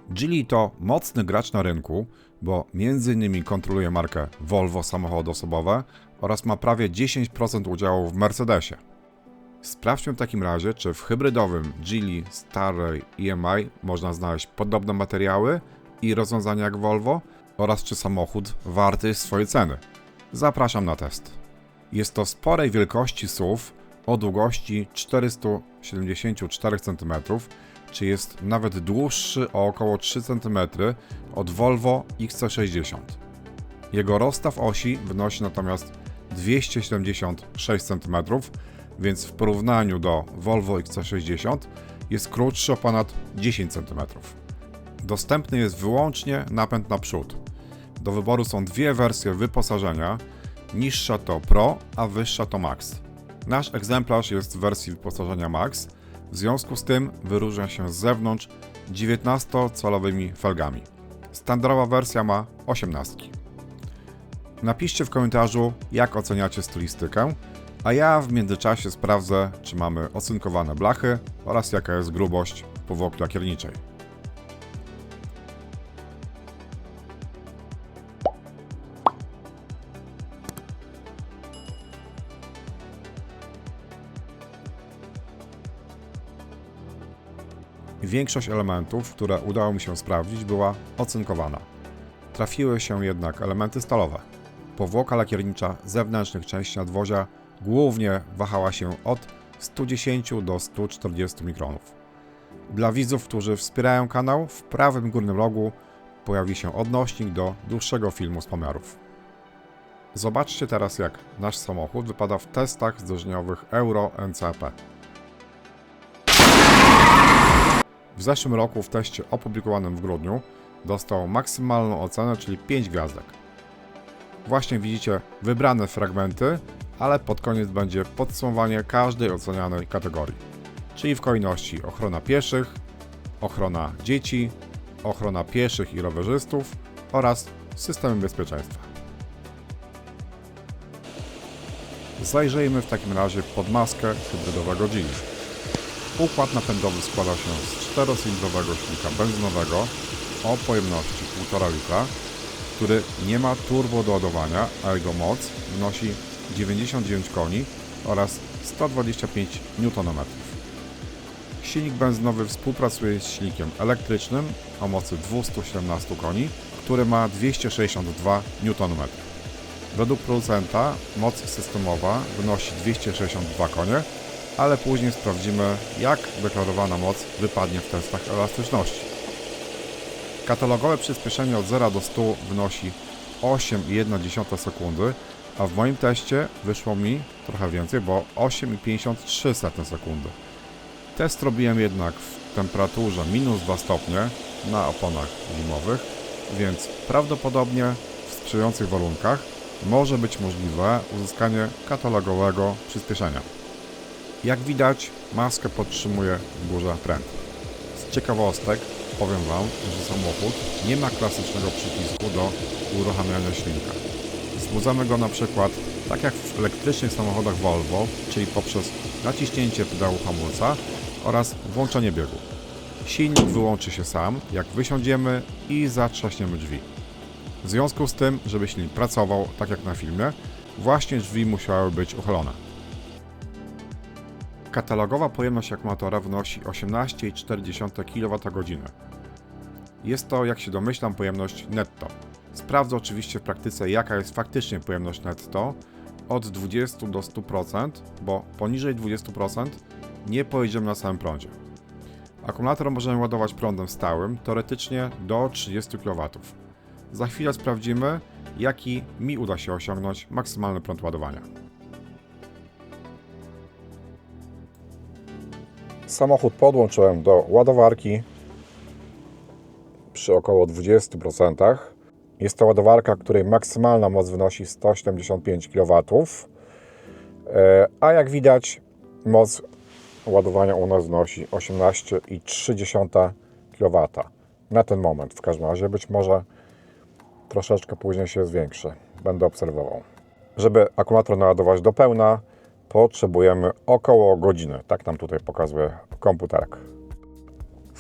Geely to mocny gracz na rynku, bo m.in. kontroluje markę Volvo samochody osobowe oraz ma prawie 10% udziału w Mercedesie. Sprawdźmy w takim razie, czy w hybrydowym Geely Starray EMI można znaleźć podobne materiały i rozwiązania jak Volvo oraz czy samochód warty jest swojej ceny. Zapraszam na test. Jest to sporej wielkości SUV o długości 474 cm, czy jest nawet dłuższy o około 3 cm od Volvo XC60. Jego rozstaw osi wynosi natomiast 276 cm, więc w porównaniu do Volvo XC60 jest krótszy o ponad 10 cm. Dostępny jest wyłącznie napęd naprzód. Do wyboru są dwie wersje wyposażenia, niższa to Pro, a wyższa to Max. Nasz egzemplarz jest w wersji wyposażenia Max, w związku z tym wyróżnia się z zewnątrz 19-calowymi felgami. Standardowa wersja ma 18. Napiszcie w komentarzu, jak oceniacie stylistykę, a ja w międzyczasie sprawdzę, czy mamy ocynkowane blachy oraz jaka jest grubość powłoki lakierniczej. Większość elementów, które udało mi się sprawdzić, była ocynkowana. Trafiły się jednak elementy stalowe. Powłoka lakiernicza zewnętrznych części nadwozia głównie wahała się od 110 do 140 mikronów. Dla widzów, którzy wspierają kanał, w prawym górnym rogu pojawi się odnośnik do dłuższego filmu z pomiarów. Zobaczcie teraz, jak nasz samochód wypada w testach zderzeniowych Euro NCAP. W zeszłym roku w teście opublikowanym w grudniu dostał maksymalną ocenę, czyli 5 gwiazdek. Właśnie widzicie wybrane fragmenty, ale pod koniec będzie podsumowanie każdej ocenianej kategorii, czyli w kolejności ochrona pieszych, ochrona dzieci, ochrona pieszych i rowerzystów oraz systemy bezpieczeństwa. Zajrzyjmy w takim razie pod maskę hybrydowego Geely. Układ napędowy składa się z 4-cylindrowego silnika benzynowego o pojemności 1,5 litra, który nie ma turbo doładowania, a jego moc wynosi 99 koni oraz 125 Nm. Silnik benzynowy współpracuje z silnikiem elektrycznym o mocy 217 koni, który ma 262 Nm. Według producenta moc systemowa wynosi 262 konie, ale później sprawdzimy, jak deklarowana moc wypadnie w testach elastyczności. Katalogowe przyspieszenie od 0 do 100 wynosi 8,1 sekundy, a w moim teście wyszło mi trochę więcej, bo 8,53 sekundy. Test robiłem jednak w temperaturze -2 stopnie na oponach zimowych, więc prawdopodobnie w sprzyjających warunkach może być możliwe uzyskanie katalogowego przyspieszenia. Jak widać, maskę podtrzymuje w górze pręt. Z ciekawostek powiem Wam, że samochód nie ma klasycznego przycisku do uruchamiania silnika. Wzbudzamy go na przykład tak jak w elektrycznych samochodach Volvo, czyli poprzez naciśnięcie pedału hamulca oraz włączenie biegu. Silnik wyłączy się sam, jak wysiądziemy i zatrzaśniemy drzwi. W związku z tym, żeby silnik pracował tak jak na filmie, właśnie drzwi musiały być uchylone. Katalogowa pojemność akumulatora wynosi 18,4 kWh. Jest to, jak się domyślam, pojemność netto. Sprawdzę oczywiście w praktyce, jaka jest faktycznie pojemność netto od 20 do 100%, bo poniżej 20% nie pojedziemy na samym prądzie. Akumulator możemy ładować prądem stałym, teoretycznie do 30 kW. Za chwilę sprawdzimy, jaki mi uda się osiągnąć maksymalny prąd ładowania. Samochód podłączyłem do ładowarki przy około 20%. Jest to ładowarka, której maksymalna moc wynosi 175 kW, a jak widać moc ładowania u nas wynosi 18,3 kW. Na ten moment w każdym razie, być może troszeczkę później się zwiększy. Będę obserwował. Żeby akumulator naładować do pełna, potrzebujemy około godziny. Tak nam tutaj pokazuje komputerek.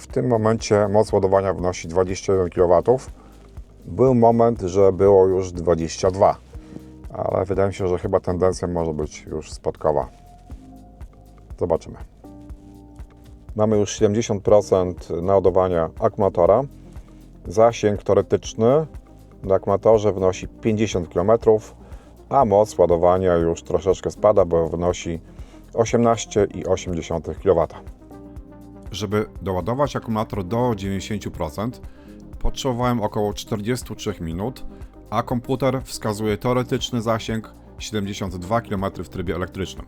W tym momencie moc ładowania wynosi 21 kW. Był moment, że było już 22, ale wydaje mi się, że chyba tendencja może być już spadkowa. Zobaczymy. Mamy już 70% naładowania akumulatora. Zasięg teoretyczny na akumulatorze wynosi 50 km, a moc ładowania już troszeczkę spada, bo wynosi 18,8 kW. Żeby doładować akumulator do 90%, potrzebowałem około 43 minut, a komputer wskazuje teoretyczny zasięg 72 km w trybie elektrycznym.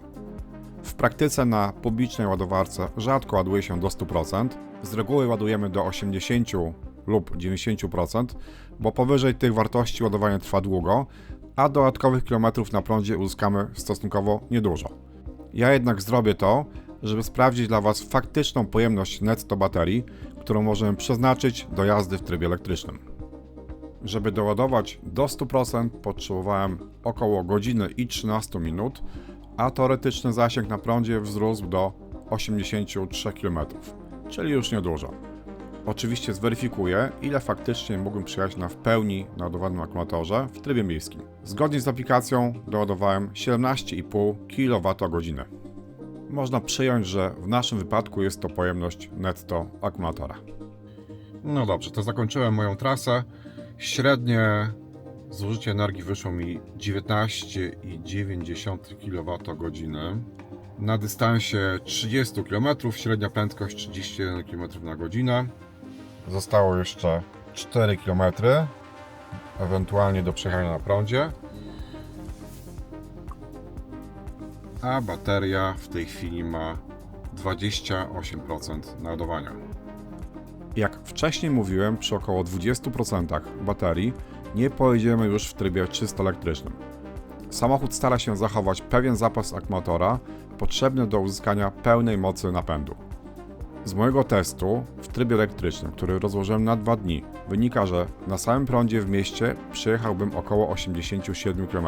W praktyce na publicznej ładowarce rzadko ładuje się do 100%, z reguły ładujemy do 80 lub 90%, bo powyżej tych wartości ładowanie trwa długo, a dodatkowych kilometrów na prądzie uzyskamy stosunkowo niedużo. Ja jednak zrobię to, żeby sprawdzić dla Was faktyczną pojemność netto baterii, którą możemy przeznaczyć do jazdy w trybie elektrycznym. Żeby doładować do 100% potrzebowałem około godziny i 13 minut, a teoretyczny zasięg na prądzie wzrósł do 83 km, czyli już niedużo. Oczywiście zweryfikuję, ile faktycznie mógłbym przyjechać na w pełni naładowanym akumulatorze w trybie miejskim. Zgodnie z aplikacją doładowałem 17,5 kWh. Można przyjąć, że w naszym wypadku jest to pojemność netto akumulatora. No dobrze, to zakończyłem moją trasę. Średnie zużycie energii wyszło mi 19,9 kWh. Na dystansie 30 km, średnia prędkość 31 km na godzinę. Zostało jeszcze 4 km, ewentualnie do przejechania na prądzie. A bateria w tej chwili ma 28% naładowania. Jak wcześniej mówiłem, przy około 20% baterii nie pojedziemy już w trybie czysto elektrycznym. Samochód stara się zachować pewien zapas akumulatora potrzebny do uzyskania pełnej mocy napędu. Z mojego testu w trybie elektrycznym, który rozłożyłem na 2 dni, wynika, że na samym prądzie w mieście przejechałbym około 87 km.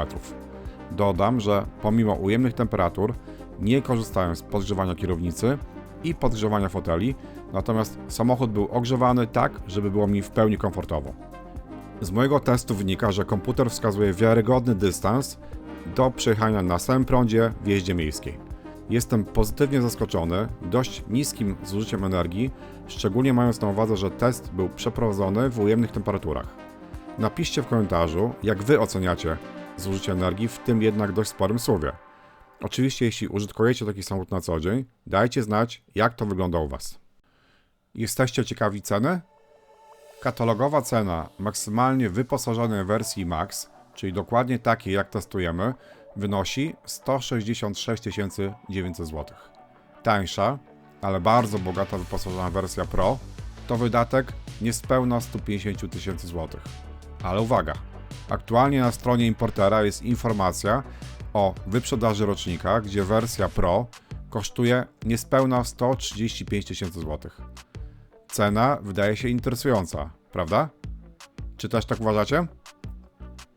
Dodam, że pomimo ujemnych temperatur nie korzystałem z podgrzewania kierownicy i podgrzewania foteli, natomiast samochód był ogrzewany tak, żeby było mi w pełni komfortowo. Z mojego testu wynika, że komputer wskazuje wiarygodny dystans do przejechania na samym prądzie w jeździe miejskiej. Jestem pozytywnie zaskoczony dość niskim zużyciem energii, szczególnie mając na uwadze, że test był przeprowadzony w ujemnych temperaturach. Napiszcie w komentarzu, jak Wy oceniacie zużycie energii w tym jednak dość sporym SUV-ie. Oczywiście, jeśli użytkujecie taki samochód na co dzień, dajcie znać, jak to wygląda u Was. Jesteście ciekawi ceny? Katalogowa cena maksymalnie wyposażonej wersji Max, czyli dokładnie takiej jak testujemy, wynosi 166 900 zł. Tańsza, ale bardzo bogata wyposażona wersja Pro to wydatek niespełna 150 000 zł. Ale uwaga! Aktualnie na stronie importera jest informacja o wyprzedaży rocznika, gdzie wersja Pro kosztuje niespełna 135 000 zł. Cena wydaje się interesująca, prawda? Czy też tak uważacie?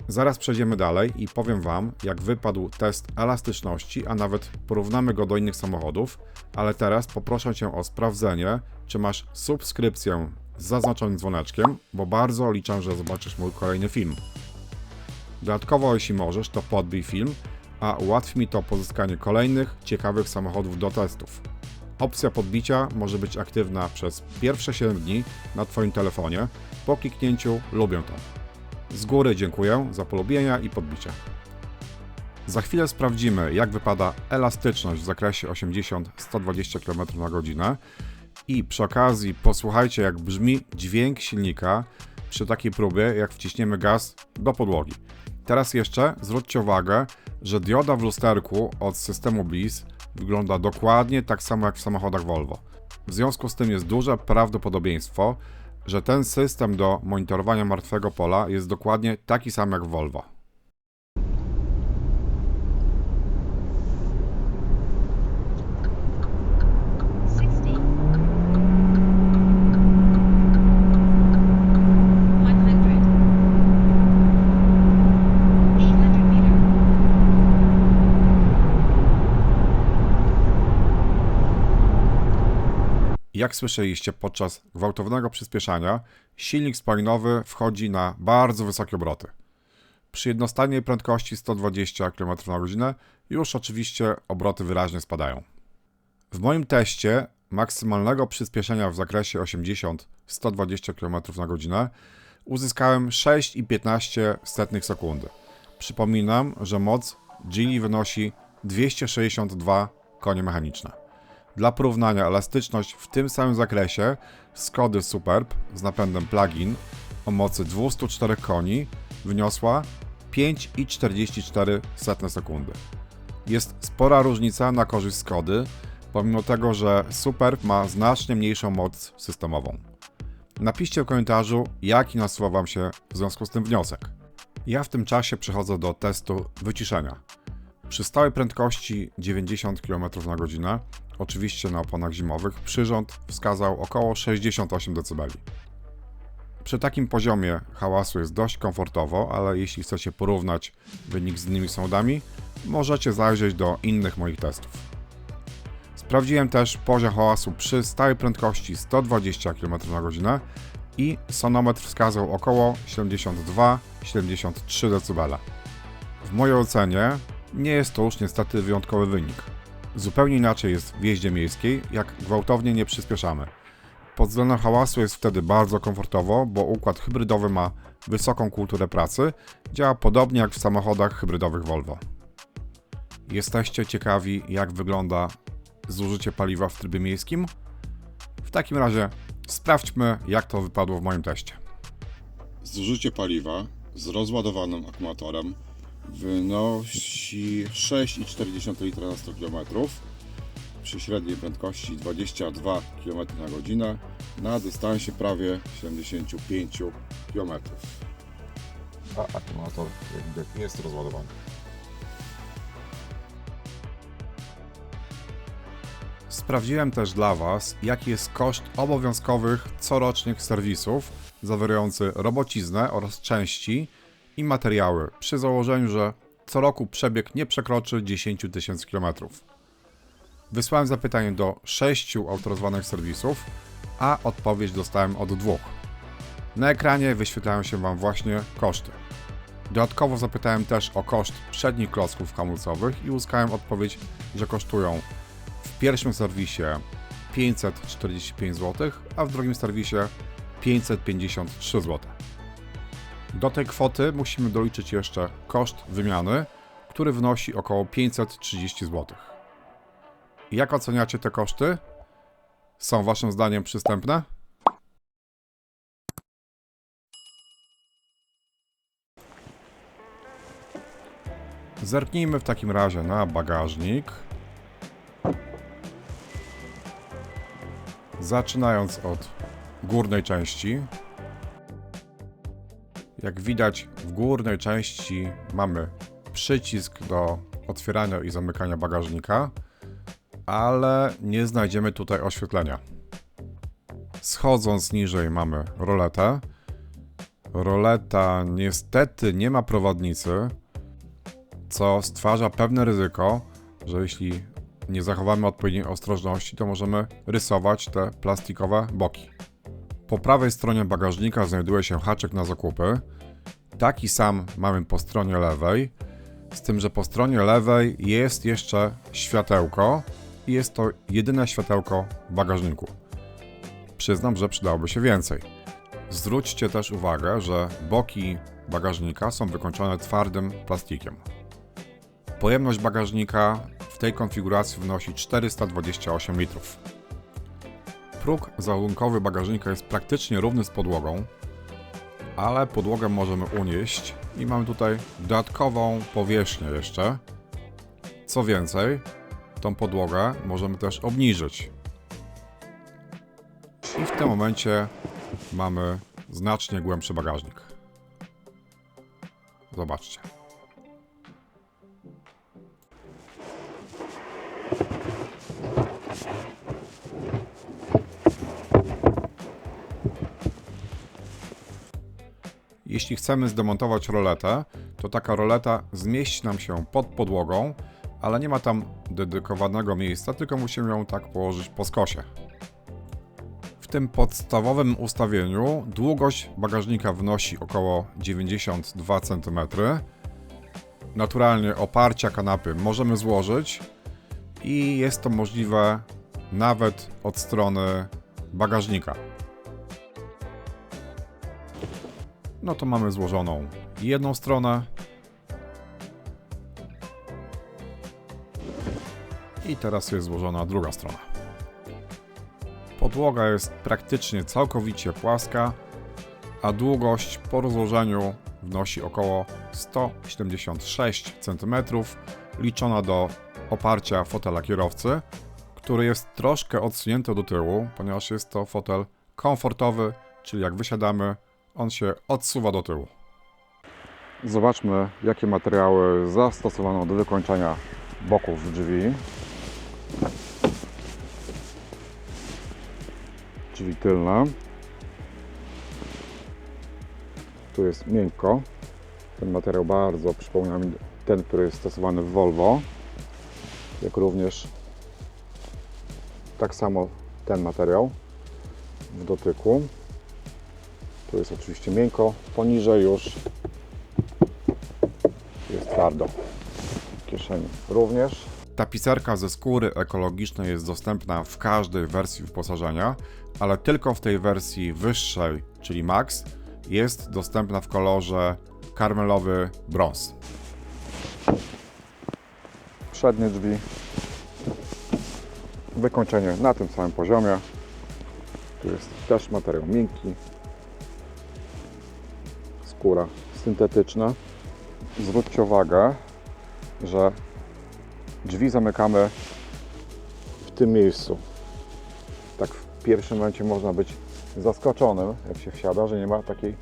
Zaraz przejdziemy dalej i powiem Wam, jak wypadł test elastyczności, a nawet porównamy go do innych samochodów, ale teraz poproszę Cię o sprawdzenie, czy masz subskrypcję z zaznaczonym dzwoneczkiem, bo bardzo liczę, że zobaczysz mój kolejny film. Dodatkowo, jeśli możesz, to podbij film, a ułatwi mi to pozyskanie kolejnych ciekawych samochodów do testów. Opcja podbicia może być aktywna przez pierwsze 7 dni na Twoim telefonie po kliknięciu lubię to. Z góry dziękuję za polubienia i podbicia. Za chwilę sprawdzimy, jak wypada elastyczność w zakresie 80-120 km na godzinę i przy okazji posłuchajcie, jak brzmi dźwięk silnika przy takiej próbie, jak wciśniemy gaz do podłogi. Teraz jeszcze zwróćcie uwagę, że dioda w lusterku od systemu Bliss wygląda dokładnie tak samo jak w samochodach Volvo. W związku z tym jest duże prawdopodobieństwo, że ten system do monitorowania martwego pola jest dokładnie taki sam jak w Volvo. Jak słyszeliście, podczas gwałtownego przyspieszania silnik spalinowy wchodzi na bardzo wysokie obroty. Przy jednostajnej prędkości 120 km/h już oczywiście obroty wyraźnie spadają. W moim teście maksymalnego przyspieszenia w zakresie 80-120 km/h uzyskałem 6,15 sekundy. Przypominam, że moc Geely wynosi 262 konie mechaniczne. Dla porównania, elastyczność w tym samym zakresie Skody Superb z napędem plug-in o mocy 204 koni wyniosła 5,44 sekundy. Jest spora różnica na korzyść Skody, pomimo tego, że Superb ma znacznie mniejszą moc systemową. Napiszcie w komentarzu, jaki nasuwa Wam się w związku z tym wniosek. Ja w tym czasie przechodzę do testu wyciszenia. Przy stałej prędkości 90 km/h, oczywiście na oponach zimowych, przyrząd wskazał około 68 dB. Przy takim poziomie hałasu jest dość komfortowo, ale jeśli chcecie porównać wynik z innymi samochodami, możecie zajrzeć do innych moich testów. Sprawdziłem też poziom hałasu przy stałej prędkości 120 km/h i sonometr wskazał około 72-73 dB. W mojej ocenie nie jest to już niestety wyjątkowy wynik. Zupełnie inaczej jest w jeździe miejskiej, jak gwałtownie nie przyspieszamy. Pod względem hałasu jest wtedy bardzo komfortowo, bo układ hybrydowy ma wysoką kulturę pracy, działa podobnie jak w samochodach hybrydowych Volvo. Jesteście ciekawi, jak wygląda zużycie paliwa w trybie miejskim? W takim razie sprawdźmy, jak to wypadło w moim teście. Zużycie paliwa z rozładowanym akumulatorem wynosi 6,4 litra na 100 km przy średniej prędkości 22 km/h na dystansie prawie 75 km. A akumulator, jak widać, jest rozładowany. Sprawdziłem też dla Was, jaki jest koszt obowiązkowych corocznych serwisów zawierający robociznę oraz części i materiały przy założeniu, że co roku przebieg nie przekroczy 10 000 km. Wysłałem zapytanie do 6 autoryzowanych serwisów, a odpowiedź dostałem od 2. Na ekranie wyświetlają się Wam właśnie koszty. Dodatkowo zapytałem też o koszt przednich klocków hamulcowych i uzyskałem odpowiedź, że kosztują w pierwszym serwisie 545 zł, a w drugim serwisie 553 zł. Do tej kwoty musimy doliczyć jeszcze koszt wymiany, który wynosi około 530 zł. Jak oceniacie te koszty? Są Waszym zdaniem przystępne? Zerknijmy w takim razie na bagażnik. Zaczynając od górnej części. Jak widać, w górnej części mamy przycisk do otwierania i zamykania bagażnika, ale nie znajdziemy tutaj oświetlenia. Schodząc niżej mamy roletę. Roleta niestety nie ma prowadnicy, co stwarza pewne ryzyko, że jeśli nie zachowamy odpowiedniej ostrożności, to możemy rysować te plastikowe boki. Po prawej stronie bagażnika znajduje się haczyk na zakupy. Taki sam mamy po stronie lewej, z tym, że po stronie lewej jest jeszcze światełko i jest to jedyne światełko w bagażniku. Przyznam, że przydałoby się więcej. Zwróćcie też uwagę, że boki bagażnika są wykończone twardym plastikiem. Pojemność bagażnika w tej konfiguracji wynosi 428 litrów. Próg załadunkowy bagażnika jest praktycznie równy z podłogą, ale podłogę możemy unieść i mamy tutaj dodatkową powierzchnię jeszcze. Co więcej, tą podłogę możemy też obniżyć. I w tym momencie mamy znacznie głębszy bagażnik. Zobaczcie. Jeśli chcemy zdemontować roletę, to taka roleta zmieści nam się pod podłogą, ale nie ma tam dedykowanego miejsca, tylko musimy ją tak położyć po skosie. tym podstawowym ustawieniu długość bagażnika wynosi około 92 cm. Naturalnie oparcia kanapy możemy złożyć i jest to możliwe nawet od strony bagażnika. No to mamy złożoną jedną stronę i teraz jest złożona druga strona. Podłoga jest praktycznie całkowicie płaska, a długość po rozłożeniu wynosi około 176 cm, liczona do oparcia fotela kierowcy, który jest troszkę odsunięty do tyłu, ponieważ jest to fotel komfortowy, czyli jak wysiadamy, on się odsuwa do tyłu. Zobaczmy, jakie materiały zastosowano do wykończenia boków drzwi. Drzwi tylne. Tu jest miękko. Ten materiał bardzo przypomina mi ten, który jest stosowany w Volvo. Jak również tak samo ten materiał w dotyku. Tu jest oczywiście miękko, poniżej już jest twardo. W kieszeni również. Tapicerka ze skóry ekologicznej jest dostępna w każdej wersji wyposażenia, ale tylko w tej wersji wyższej, czyli Max, jest dostępna w kolorze karmelowy brąz. Przednie drzwi. Wykończenie na tym samym poziomie. Tu jest też materiał miękki. Skóra syntetyczna. Zwróćcie uwagę, że drzwi zamykamy w tym miejscu. Tak w pierwszym momencie można być zaskoczonym, jak się wsiada, że nie ma takiej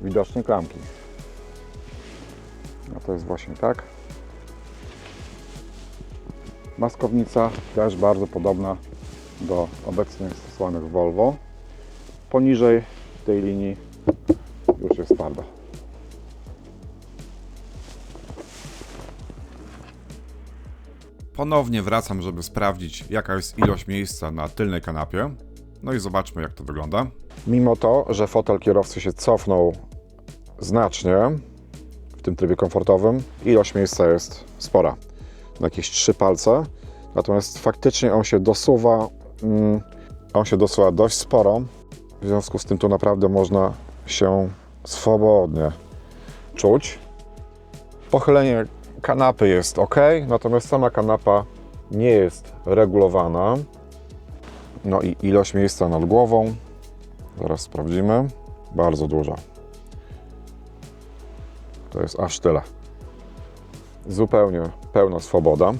widocznej klamki. A to jest właśnie tak. Maskownica też bardzo podobna do obecnie stosowanych w Volvo. Poniżej tej linii już jest twardo. Ponownie wracam, żeby sprawdzić, jaka jest ilość miejsca na tylnej kanapie. No i zobaczmy, jak to wygląda. Mimo to, że fotel kierowcy się cofnął znacznie w tym trybie komfortowym, ilość miejsca jest spora. Na jakieś 3 palce. Natomiast faktycznie on się dosuwa dość sporo. W związku z tym tu naprawdę można się swobodnie czuć. Pochylenie kanapy jest ok, natomiast sama kanapa nie jest regulowana. No i ilość miejsca nad głową, zaraz sprawdzimy, bardzo duża. To jest aż tyle. Zupełnie pełna swoboda.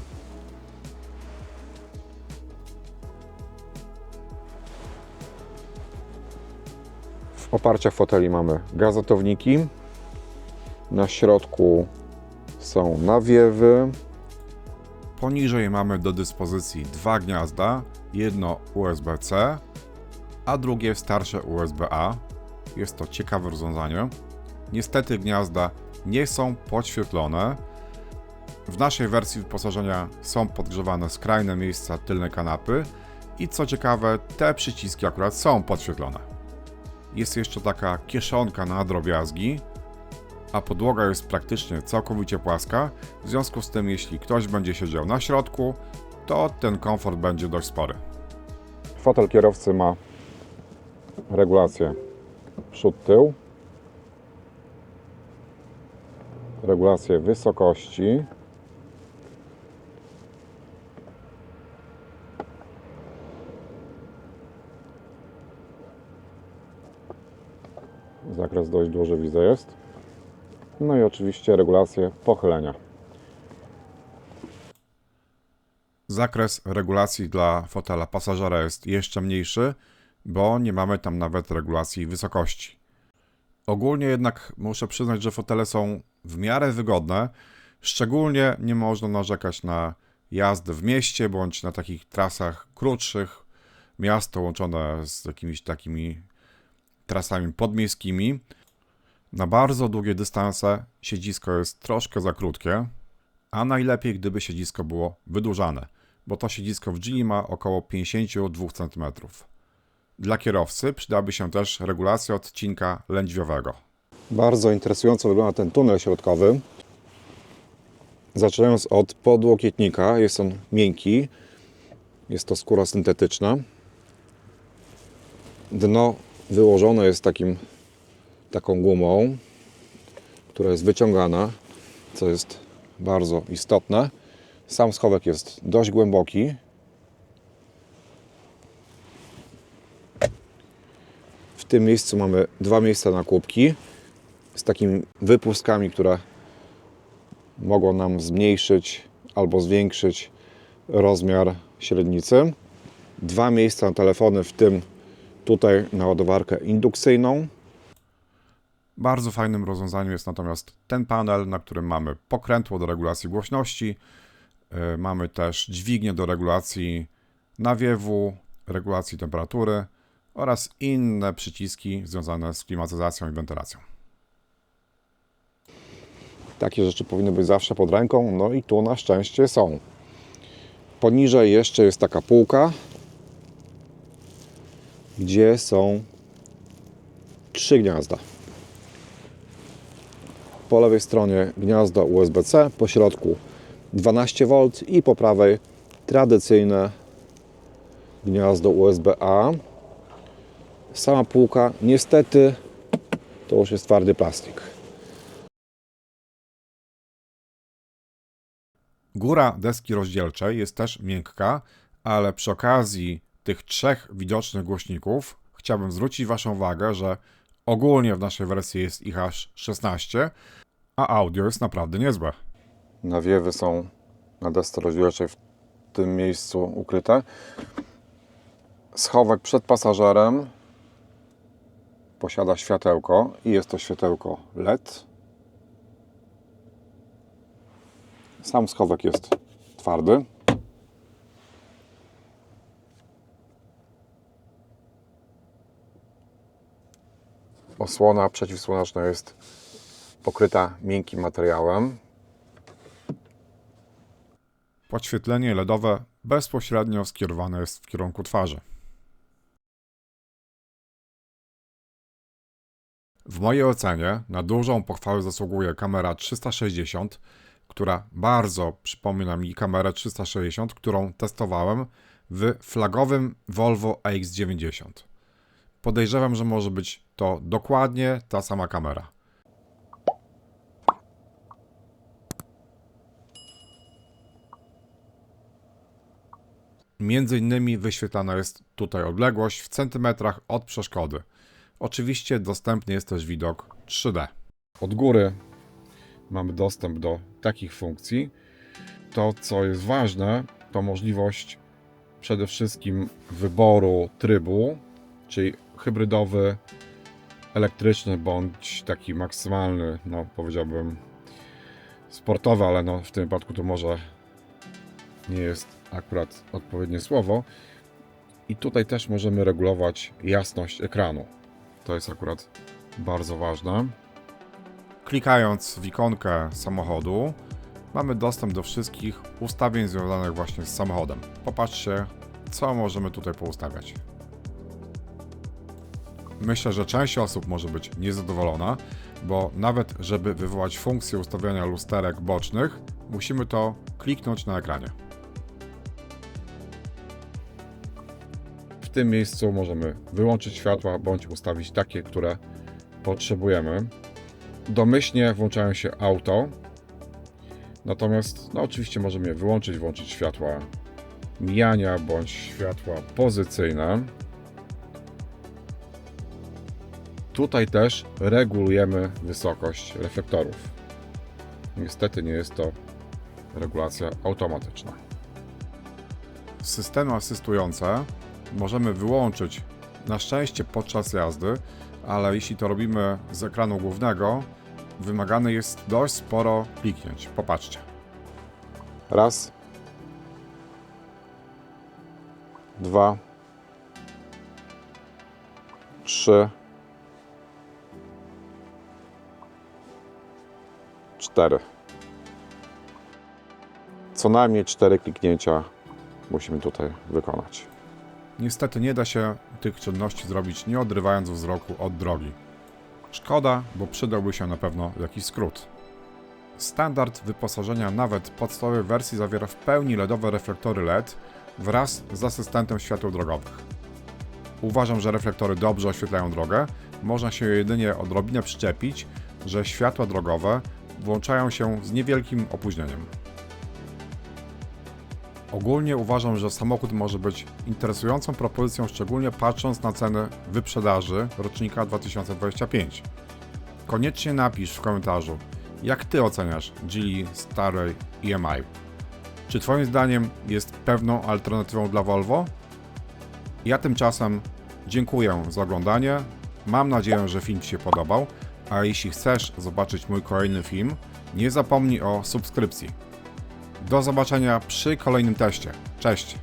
W oparciach foteli mamy gazetowniki. Na środku są nawiewy. Poniżej mamy do dyspozycji 2 gniazda, jedno USB-C, a drugie starsze USB-A. Jest to ciekawe rozwiązanie. Niestety gniazda nie są podświetlone. W naszej wersji wyposażenia są podgrzewane skrajne miejsca tylnej kanapy i co ciekawe, te przyciski akurat są podświetlone. Jest jeszcze taka kieszonka na drobiazgi, a podłoga jest praktycznie całkowicie płaska, w związku z tym jeśli ktoś będzie siedział na środku, to ten komfort będzie dość spory. Fotel kierowcy ma regulację przód-tył, regulację wysokości, zakres dość duży, widzę, jest. No i oczywiście regulację pochylenia. Zakres regulacji dla fotela pasażera jest jeszcze mniejszy, bo nie mamy tam nawet regulacji wysokości. Ogólnie jednak muszę przyznać, że fotele są w miarę wygodne. Szczególnie nie można narzekać na jazdę w mieście bądź na takich trasach krótszych. Miasto łączone z jakimiś takimi trasami podmiejskimi. Na bardzo długie dystanse siedzisko jest troszkę za krótkie, a najlepiej gdyby siedzisko było wydłużane, bo to siedzisko w Geely ma około 52 cm. Dla kierowcy przydałaby się też regulacja odcinka lędźwiowego. Bardzo interesująco wygląda ten tunel środkowy. Zaczynając od podłokietnika, jest on miękki, jest to skóra syntetyczna. Dno wyłożone jest taką gumą, która jest wyciągana, co jest bardzo istotne. Sam schowek jest dość głęboki. W tym miejscu mamy dwa miejsca na kłódki z takimi wypustkami, które mogą nam zmniejszyć albo zwiększyć rozmiar średnicy. Dwa miejsca na telefony, w tym tutaj na ładowarkę indukcyjną. Bardzo fajnym rozwiązaniem jest natomiast ten panel, na którym mamy pokrętło do regulacji głośności, mamy też dźwignię do regulacji nawiewu, regulacji temperatury oraz inne przyciski związane z klimatyzacją i wentylacją. Takie rzeczy powinny być zawsze pod ręką, no i tu na szczęście są. Poniżej jeszcze jest taka półka, gdzie są 3 gniazda. Po lewej stronie gniazdo USB-C, po środku 12V i po prawej tradycyjne gniazdo USB-A. Sama półka niestety to już jest twardy plastik. Góra deski rozdzielczej jest też miękka, ale przy okazji tych 3 widocznych głośników chciałbym zwrócić Waszą uwagę, że ogólnie w naszej wersji jest ich aż 16, a audio jest naprawdę niezłe. Nawiewy są na desce rozdzielczej w tym miejscu ukryte. Schowek przed pasażerem posiada światełko i jest to światełko LED. Sam schowek jest twardy. Osłona przeciwsłoneczna jest pokryta miękkim materiałem. Podświetlenie LEDowe bezpośrednio skierowane jest w kierunku twarzy. W mojej ocenie na dużą pochwałę zasługuje kamera 360, która bardzo przypomina mi kamerę 360, którą testowałem w flagowym Volvo EX90. Podejrzewam, że może być to dokładnie ta sama kamera. Między innymi wyświetlana jest tutaj odległość w centymetrach od przeszkody. Oczywiście dostępny jest też widok 3D. Od góry mamy dostęp do takich funkcji. To, co jest ważne, to możliwość przede wszystkim wyboru trybu, czyli hybrydowy, elektryczny bądź taki maksymalny, no powiedziałbym sportowy, ale no w tym wypadku to może nie jest akurat odpowiednie słowo. I tutaj też możemy regulować jasność ekranu. To jest akurat bardzo ważne. Klikając w ikonkę samochodu mamy dostęp do wszystkich ustawień związanych właśnie z samochodem. Popatrzcie, co możemy tutaj poustawiać. Myślę, że część osób może być niezadowolona, bo nawet żeby wywołać funkcję ustawiania lusterek bocznych, musimy to kliknąć na ekranie. W tym miejscu możemy wyłączyć światła bądź ustawić takie, które potrzebujemy. Domyślnie włączają się auto, natomiast no oczywiście możemy je wyłączyć, włączyć światła mijania bądź światła pozycyjne. Tutaj też regulujemy wysokość reflektorów. Niestety nie jest to regulacja automatyczna. Systemy asystujące możemy wyłączyć na szczęście podczas jazdy, ale jeśli to robimy z ekranu głównego, wymagane jest dość sporo kliknięć. Popatrzcie. Raz, dwa, trzy, 4. Co najmniej 4 kliknięcia musimy tutaj wykonać. Niestety nie da się tych czynności zrobić nie odrywając wzroku od drogi. Szkoda, bo przydałby się na pewno jakiś skrót. Standard wyposażenia nawet podstawowej wersji zawiera w pełni LEDowe reflektory LED wraz z asystentem świateł drogowych. Uważam, że reflektory dobrze oświetlają drogę, można się jedynie odrobinę przyczepić, że światła drogowe włączają się z niewielkim opóźnieniem. Ogólnie uważam, że samochód może być interesującą propozycją, szczególnie patrząc na ceny wyprzedaży rocznika 2025. Koniecznie napisz w komentarzu, jak Ty oceniasz Geely starej EMI. Czy Twoim zdaniem jest pewną alternatywą dla Volvo? Ja tymczasem dziękuję za oglądanie, mam nadzieję, że film Ci się podobał, a jeśli chcesz zobaczyć mój kolejny film, nie zapomnij o subskrypcji. Do zobaczenia przy kolejnym teście. Cześć!